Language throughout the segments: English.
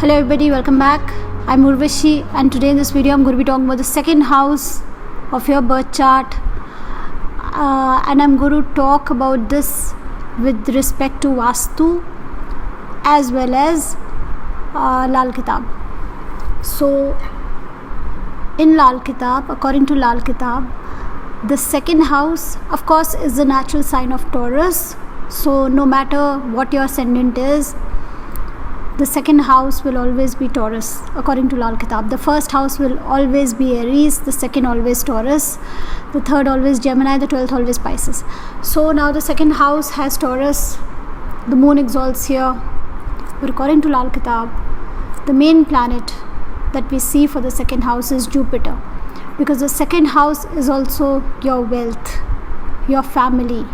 Hello everybody, welcome back. I'm Urvashi, and today in this video I'm going to be talking about the second house of your birth chart, and I'm going to talk about this with respect to Vastu as well as Lal Kitab. So in Lal Kitab, according to Lal Kitab, the second house of course is the natural sign of Taurus. So no matter what your ascendant is, the second house will always be Taurus according to Lal Kitab. The first house will always be Aries, the second always Taurus, the third always Gemini, the 12th always Pisces. So now the second house has Taurus, the moon exalts here, but according to Lal Kitab, the main planet that we see for the second house is Jupiter, because the second house is also your wealth, your family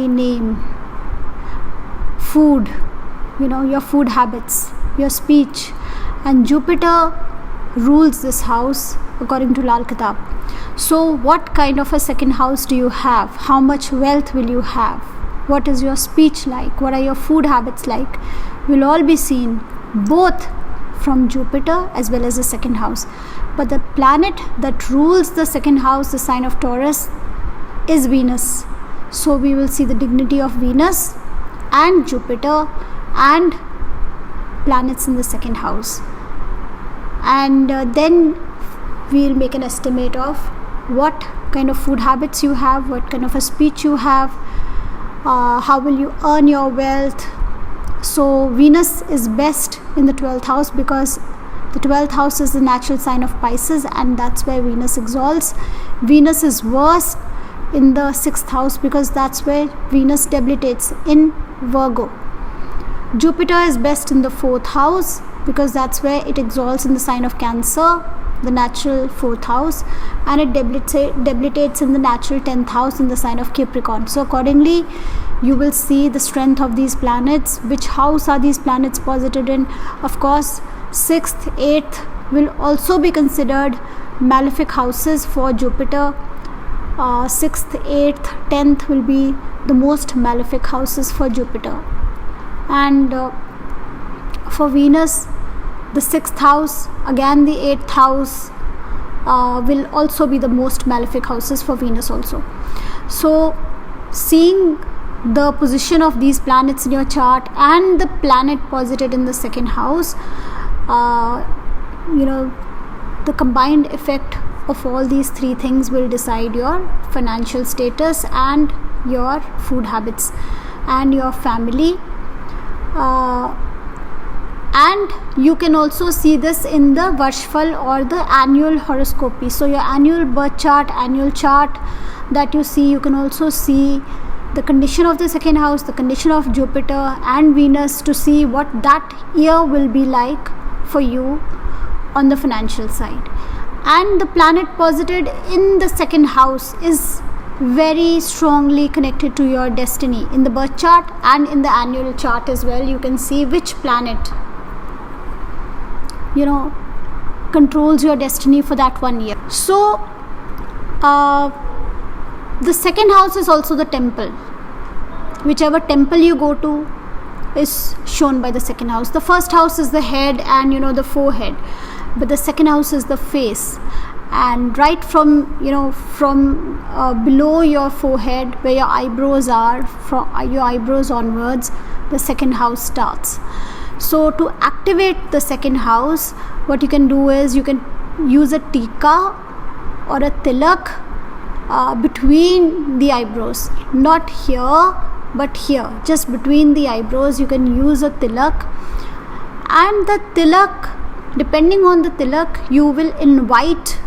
name, food, your food habits, your speech, and Jupiter rules this house according to Lal Kitab. So what kind of a second house do you have? How much wealth will you have? What is your speech like? What are your food habits like? Will all be seen both from Jupiter as well as the second house. But the planet that rules the second house, the sign of Taurus, is Venus. So we will see the dignity of Venus and Jupiter and planets in the second house, and then we'll make an estimate of what kind of food habits you have, what kind of a speech you have, how will you earn your wealth. So Venus is best in the 12th house, because the 12th house is the natural sign of Pisces, and that's where Venus exalts. Venus is worse in the 6th house, because that's where Venus debilitates in Virgo. Jupiter is best in the 4th house, because that's where it exalts in the sign of Cancer, the natural 4th house, and it debilitates in the natural 10th house in the sign of Capricorn. So accordingly, you will see the strength of these planets. Which house are these planets posited in? Of course, 6th, 8th will also be considered malefic houses for Jupiter. 6th, 8th, 10th will be the most malefic houses for Jupiter. And for Venus, the 6th house, again the 8th house, will also be the most malefic houses for Venus also. So seeing the position of these planets in your chart and the planet posited in the second house, the combined effect of all these three things will decide your financial status and your food habits and your family. And you can also see this in the Varshfal or the annual horoscopy. So your annual birth chart, annual chart that you see, you can also see the condition of the second house, the condition of Jupiter and Venus, to see what that year will be like for you on the financial side. And the planet posited in the second house is very strongly connected to your destiny. In the birth chart and in the annual chart as well, you can see which planet controls your destiny for that 1 year. So the second house is also the temple. Whichever temple you go to is shown by the second house. The first house is the head and the forehead, but the second house is the face. And right from below your forehead, where your eyebrows are, from your eyebrows onwards, the second house starts. So to activate the second house, what you can do is you can use a tika or a tilak between the eyebrows, not here but here, just between the eyebrows. You can use a tilak, and the tilak, depending on the tilak, you will invite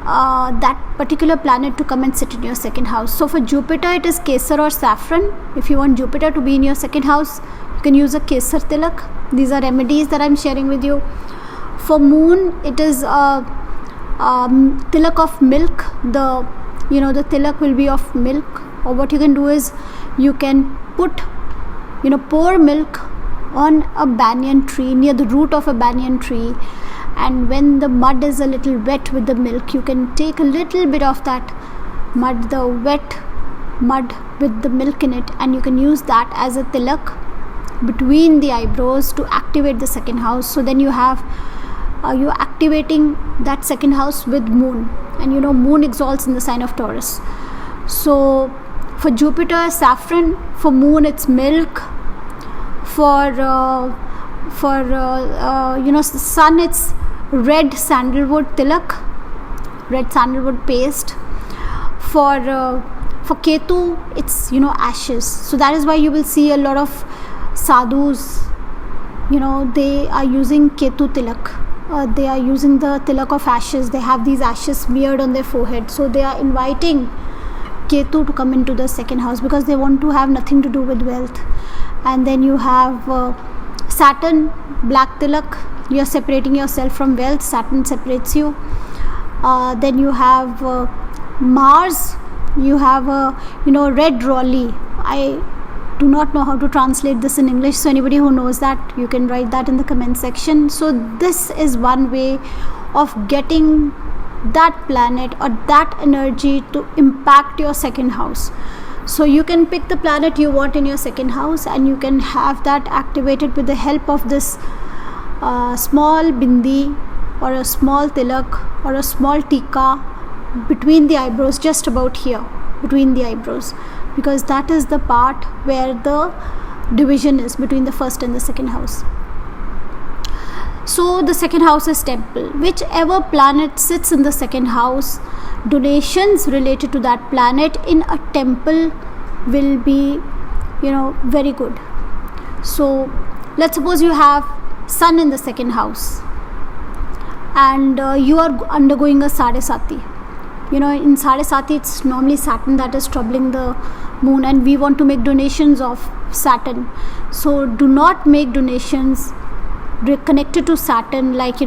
that particular planet to come and sit in your second house. So for Jupiter, it is Kesar or saffron. If you want Jupiter to be in your second house, you can use a Kesar tilak. These are remedies that I'm sharing with you. For Moon, it is a tilak of milk. The tilak will be of milk. Or what you can do is you can pour milk on a banyan tree, near the root of a banyan tree, and when the mud is a little wet with the milk, you can take a little bit of that mud, the wet mud with the milk in it, and you can use that as a tilak between the eyebrows to activate the second house. So then you have you're activating that second house with moon, and moon exalts in the sign of Taurus. So for Jupiter, saffron. For moon, it's milk. For sun, it's red sandalwood tilak, red sandalwood paste. For Ketu, it's ashes. So that is why you will see a lot of sadhus, they are using Ketu tilak. They are using the tilak of ashes. They have these ashes smeared on their forehead. So they are inviting Ketu to come into the second house because they want to have nothing to do with wealth. And then you have Saturn, black tilak. You are separating yourself from wealth. Saturn separates you. Then you have Mars. You have red Raleigh. I do not know how to translate this in English, so anybody who knows that, you can write that in the comment section. So this is one way of getting that planet or that energy to impact your second house. So you can pick the planet you want in your second house, and you can have that activated with the help of this small bindi or a small tilak or a small tika between the eyebrows, just about here between the eyebrows, because that is the part where the division is between the first and the second house. So the second house is temple. Whichever planet sits in the second house, donations related to that planet in a temple will be very good. So let's suppose you have sun in the second house, and you are undergoing a Sadesati. In Sadesati, it's normally Saturn that is troubling the moon, and we want to make donations of Saturn. So do not make donations connected to Saturn, like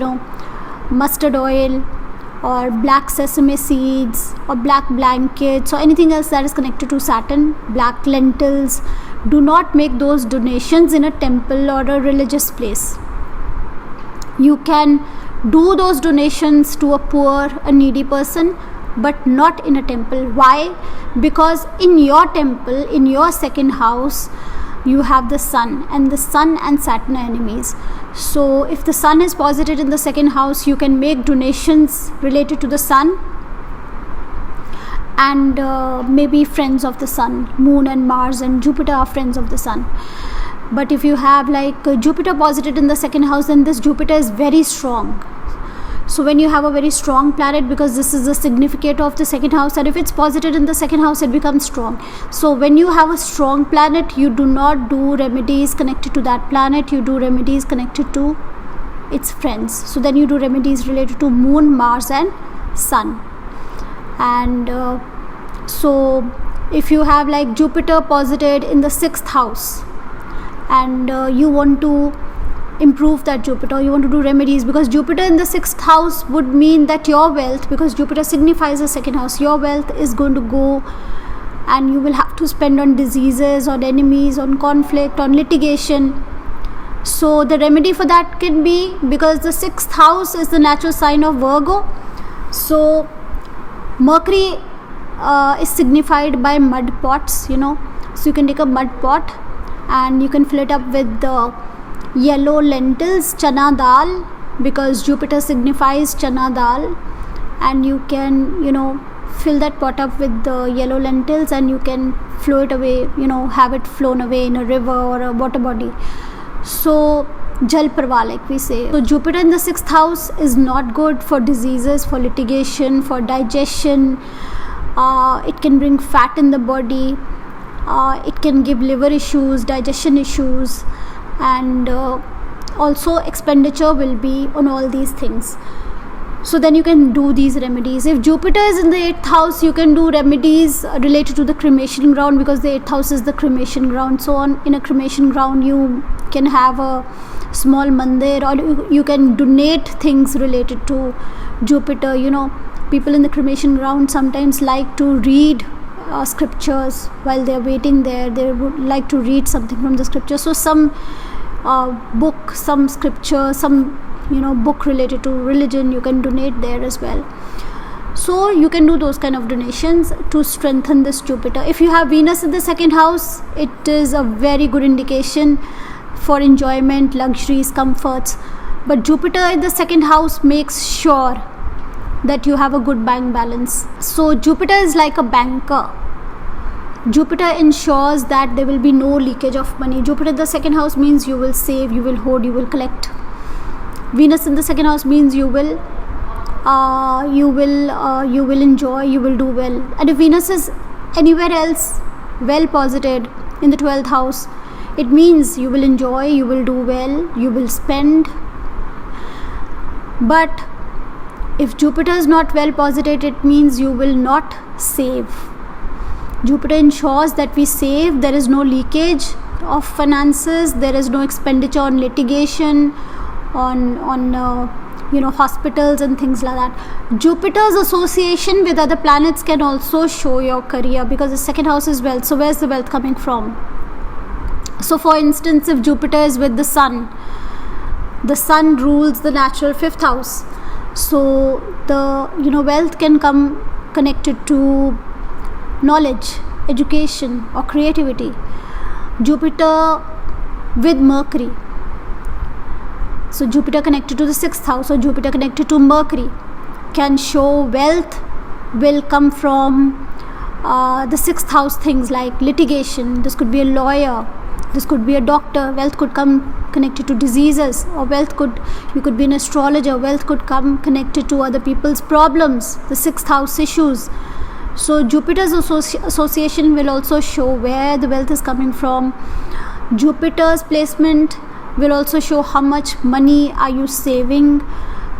mustard oil or black sesame seeds or black blankets or anything else that is connected to Saturn, black lentils. Do not make those donations in a temple or a religious place. You can do those donations to a poor, a needy person, but not in a temple. Why? Because in your temple, in your second house, you have the sun, and the sun and Saturn are enemies. So if the sun is posited in the second house, you can make donations related to the sun and maybe friends of the sun. Moon and Mars and Jupiter are friends of the sun. But if you have Jupiter posited in the second house, then this Jupiter is very strong. So when you have a very strong planet, because this is the significator of the second house, and if it's posited in the second house, it becomes strong. So when you have a strong planet, you do not do remedies connected to that planet. You do remedies connected to its friends. So then you do remedies related to Moon, Mars and Sun. And so if you have Jupiter posited in the 6th house, and you want to improve that Jupiter, you want to do remedies, because Jupiter in the 6th house would mean that your wealth, because Jupiter signifies the second house, your wealth is going to go, and you will have to spend on diseases, on enemies, on conflict, on litigation. So the remedy for that can be, because the 6th house is the natural sign of Virgo, so Mercury is signified by mud pots, so you can take a mud pot and you can fill it up with the yellow lentils, chana dal, because Jupiter signifies chana dal, and you can fill that pot up with the yellow lentils, and you can flow it away, have it flown away in a river or a water body. So jal parva, like we say. So Jupiter in the 6th house is not good for diseases, for litigation, for digestion. It can bring fat in the body. It can give liver issues, digestion issues, and also expenditure will be on all these things. So then you can do these remedies. If Jupiter is in the 8th house, you can do remedies related to the cremation ground, because the 8th house is the cremation ground. So in a cremation ground, you can have a small mandir, or you can donate things related to Jupiter. People in the cremation ground sometimes like to read scriptures while they're waiting there. They would like to read something from the scripture. So some book, some scripture, some book related to religion, you can donate there as well. So you can do those kind of donations to strengthen this Jupiter. If you have Venus in the 2nd house, it is a very good indication for enjoyment, luxuries, comforts. But Jupiter in the second house makes sure that you have a good bank balance. So Jupiter is like a banker. Jupiter ensures that there will be no leakage of money. Jupiter in the second house means you will save, you will hoard, you will collect. Venus in the second house means you will enjoy, you will do well. And if Venus is anywhere else well posited in the 12th house, it means you will enjoy, you will do well, you will spend. But if Jupiter is not well posited, it means you will not save. Jupiter ensures that we save, there is no leakage of finances, there is no expenditure on litigation, on hospitals and things like that. Jupiter's association with other planets can also show your career, because the second house is wealth. So where's the wealth coming from? So for instance, if Jupiter is with the sun rules the natural 5th house. So the wealth can come connected to knowledge, education, or creativity. Jupiter with Mercury. So Jupiter connected to the 6th house, or Jupiter connected to Mercury, can show wealth will come from the 6th house things like litigation. This could be a lawyer, this could be a doctor. Wealth could come connected to diseases, or you could be an astrologer. Wealth could come connected to other people's problems, the 6th house issues. So Jupiter's association will also show where the wealth is coming from. Jupiter's placement will also show how much money are you saving,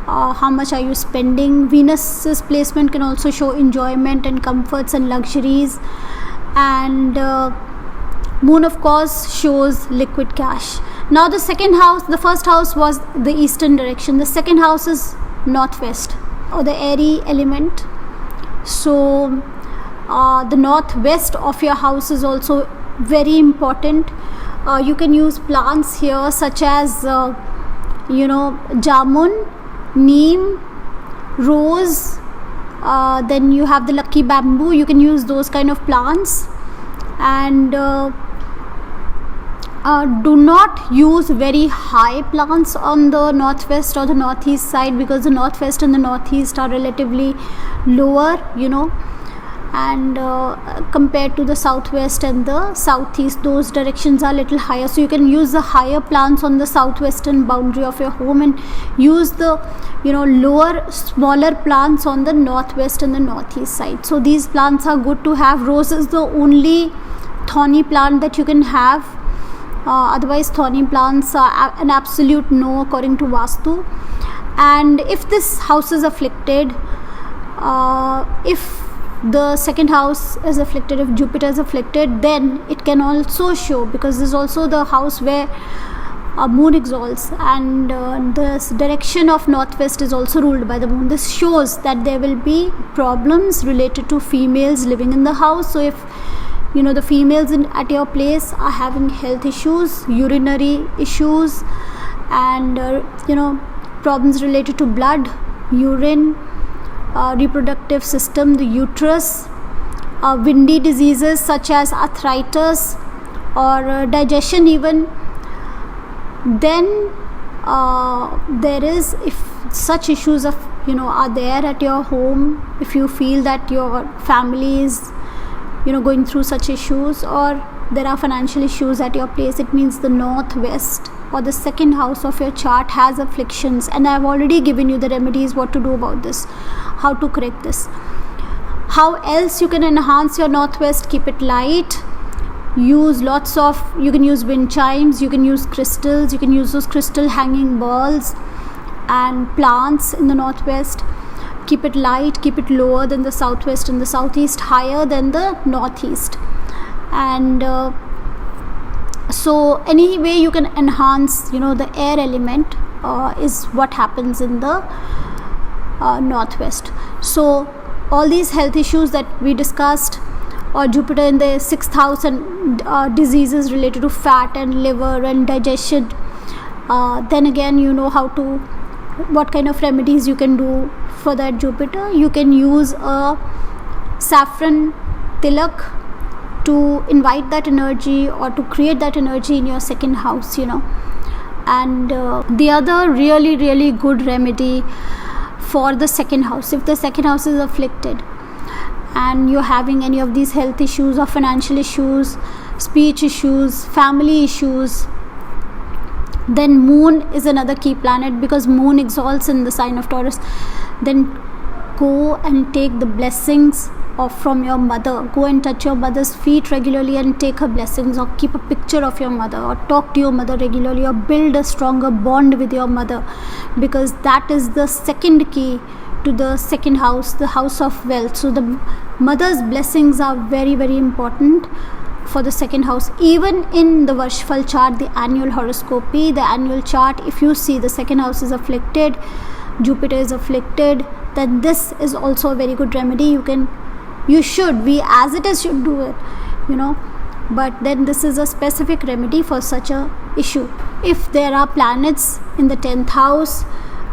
how much are you spending. Venus's placement can also show enjoyment and comforts and luxuries. And Moon, of course, shows liquid cash. Now the second house, the first house was the eastern direction. The second house is northwest, or the airy element. So the northwest of your house is also very important. You can use plants here such as jamun, neem, rose. Then you have the lucky bamboo. You can use those kind of plants. And do not use very high plants on the northwest or the northeast side, because the northwest and the northeast are relatively lower, and compared to the southwest and the southeast, those directions are little higher. So you can use the higher plants on the southwestern boundary of your home, and use the lower, smaller plants on the northwest and the northeast side. So these plants are good to have. Rose is the only thorny plant that you can have. Otherwise, thorny plants are an absolute no according to Vastu. And if this house is afflicted, if the second house is afflicted, if Jupiter is afflicted, then it can also show, because this is also the house where moon exalts, and the direction of northwest is also ruled by the moon. This shows that there will be problems related to females living in the house. So if the females at your place are having health issues, urinary issues, and problems related to blood, urine, reproductive system, the uterus, windy diseases such as arthritis or digestion even, then there is, if such issues are there at your home, if you feel that your family is going through such issues, or there are financial issues at your place, it means the northwest or the second house of your chart has afflictions. And I have already given you the remedies, what to do about this, how to correct this. How else you can enhance your northwest? Keep it light. You can use wind chimes, you can use crystals, you can use those crystal hanging balls and plants in the northwest. Keep it light, keep it lower than the southwest and the southeast, higher than the northeast. And so any way you can enhance the air element is what happens in the northwest. So all these health issues that we discussed, or Jupiter in the 6th house, and diseases related to fat and liver and digestion, then again what kind of remedies you can do for that Jupiter. You can use a saffron tilak to invite that energy or to create that energy in your second house, And the other really, really good remedy for the second house, if the second house is afflicted and you're having any of these health issues or financial issues, speech issues, family issues, then moon is another key planet, because moon exalts in the sign of Taurus. Then go and take the blessings from your mother. Go and touch your mother's feet regularly and take her blessings, or keep a picture of your mother, or talk to your mother regularly, or build a stronger bond with your mother, because that is the second key to the second house, the house of wealth. So the mother's blessings are very, very important for the second house. Even in the Varshfal chart, the annual horoscope, the annual chart, if you see the second house is afflicted, Jupiter is afflicted, then this is also a very good remedy. We as it is should do it, but then this is a specific remedy for such a issue. If there are planets in the 10th house,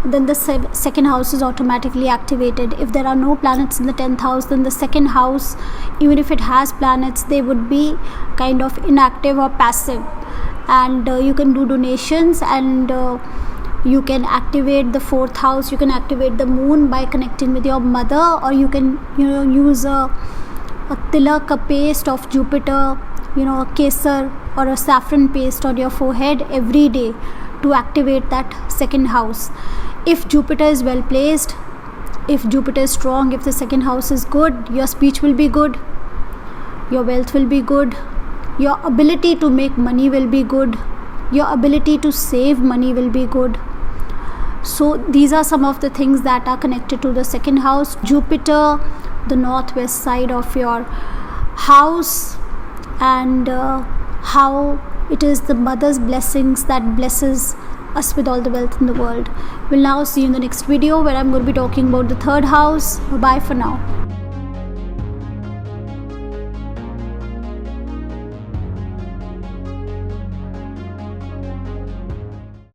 then the second house is automatically activated. If there are no planets in the 10th house, then the second house, even if it has planets, they would be kind of inactive or passive. And you can do donations, and you can activate the 4th house. You can activate the moon by connecting with your mother, or you can use a tilak, a paste of Jupiter, a kesar or a saffron paste on your forehead every day to activate that second house. If Jupiter is well placed, if Jupiter is strong, if the second house is good, your speech will be good, your wealth will be good, your ability to make money will be good, your ability to save money will be good. So these are some of the things that are connected to the second house. Jupiter, the northwest side of your house, and how it is the mother's blessings that blesses us with all the wealth in the world. We'll now see you in the next video, where I'm going to be talking about the third house. Bye for now.